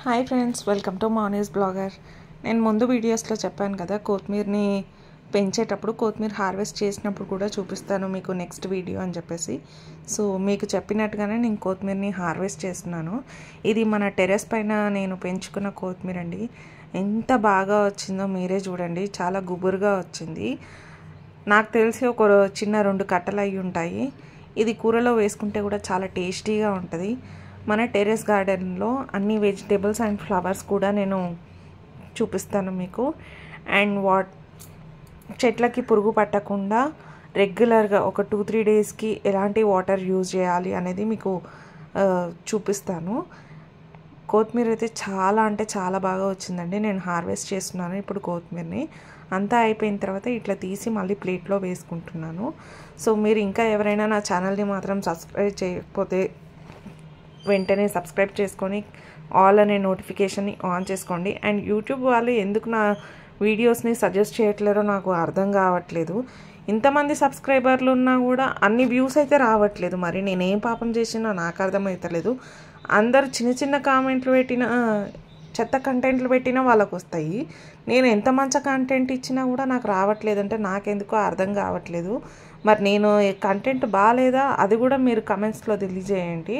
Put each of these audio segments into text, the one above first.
Hi friends, welcome to Marnie's blogger. నేను ముందు వీడియోస్లో చెప్పాను కదా, కొత్తిమీరని పెంచేటప్పుడు కొత్తిమీర హార్వెస్ట్ చేసినప్పుడు కూడా చూపిస్తాను మీకు నెక్స్ట్ వీడియో అని చెప్పేసి. సో మీకు చెప్పినట్టుగానే నేను కొత్తిమీరని హార్వెస్ట్ చేస్తున్నాను. ఇది మన టెర్రస్ పైన నేను పెంచుకున్న కొత్తిమీర అండి. ఎంత బాగా వచ్చిందో మీరే చూడండి, చాలా గుబురుగా వచ్చింది. నాకు తెలిసి ఒక చిన్న 2 కట్టలు అయి ఉంటాయి. ఇది కూరలో వేసుకుంటే కూడా చాలా టేస్టీగా ఉంటుంది. మన టెర్రస్ గార్డెన్లో అన్ని వెజిటేబుల్స్ అండ్ ఫ్లవర్స్ కూడా నేను చూపిస్తాను మీకు. అండ్ చెట్లకి పురుగు పట్టకుండా రెగ్యులర్గా ఒక 2-3 డేస్కి ఎలాంటి వాటర్ యూజ్ చేయాలి అనేది మీకు చూపిస్తాను. కొత్తిమీర అయితే చాలా అంటే చాలా బాగా వచ్చిందండి. నేను హార్వెస్ట్ చేస్తున్నాను ఇప్పుడు కొత్తిమీరని. అంతా అయిపోయిన తర్వాత ఇట్లా తీసి మళ్ళీ ప్లేట్లో వేసుకుంటున్నాను. సో మీరు ఇంకా ఎవరైనా నా ఛానల్ని మాత్రం సబ్స్క్రైబ్ చేయకపోతే వెంటనే సబ్స్క్రైబ్ చేసుకొని ఆల్ అనే నోటిఫికేషన్ని ఆన్ చేసుకోండి. అండ్ యూట్యూబ్ వాళ్ళు ఎందుకు నా వీడియోస్ని సజెస్ట్ చేయట్లేరో నాకు అర్థం కావట్లేదు. ఇంతమంది సబ్స్క్రైబర్లు ఉన్నా కూడా అన్ని వ్యూస్ అయితే రావట్లేదు. మరి నేనేం పాపం చేసినా నాకు అర్థమవుతలేదు. అందరు చిన్న చిన్న కామెంట్లు పెట్టిన చెత్త కంటెంట్లు పెట్టినా వాళ్ళకు వస్తాయి. నేను ఎంత మంచి కంటెంట్ ఇచ్చినా కూడా నాకు రావట్లేదంటే నాకెందుకో అర్థం కావట్లేదు. మరి నేను కంటెంట్ బాగాలేదా అది కూడా మీరు కమెంట్స్లో తెలియజేయండి.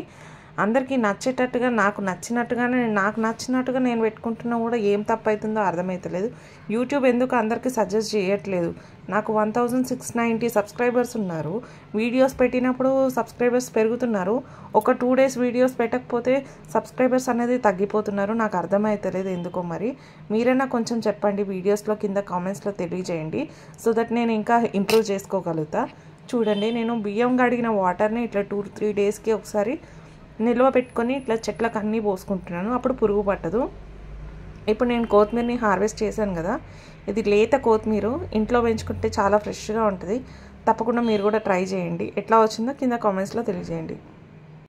అందరికీ నచ్చేటట్టుగా నాకు నచ్చినట్టుగా నేను పెట్టుకుంటున్నా కూడా ఏం తప్పు అవుతుందో అర్థమవుతలేదు. యూట్యూబ్ ఎందుకు అందరికీ సజెస్ట్ చేయట్లేదు. నాకు 1690 సబ్స్క్రైబర్స్ ఉన్నారు. వీడియోస్ పెట్టినప్పుడు సబ్స్క్రైబర్స్ పెరుగుతున్నారు. ఒక 2 డేస్ వీడియోస్ పెట్టకపోతే సబ్స్క్రైబర్స్ అనేది తగ్గిపోతున్నారు. నాకు అర్థమవుతలేదు ఎందుకో. మరి మీరైనా కొంచెం చెప్పండి, వీడియోస్లో కింద కామెంట్స్లో తెలియజేయండి. సో దట్ నేను ఇంకా ఇంప్రూవ్ చేసుకోగలుగుతా. చూడండి, నేను బియ్యం కడిగిన వాటర్ని ఇట్లా 2-3 డేస్కి ఒకసారి నిల్వ పెట్టుకొని ఇట్లా చెట్లకు అన్నీ పోసుకుంటున్నాను. అప్పుడు పురుగు పట్టదు. ఇప్పుడు నేను కొత్తిమీరని హార్వెస్ట్ చేశాను కదా, ఇది లేత కొత్తిమీర. ఇంట్లో పెంచుకుంటే చాలా ఫ్రెష్గా ఉంటుంది. తప్పకుండా మీరు కూడా ట్రై చేయండి. ఎట్లా వచ్చిందో కింద కామెంట్స్లో తెలియజేయండి.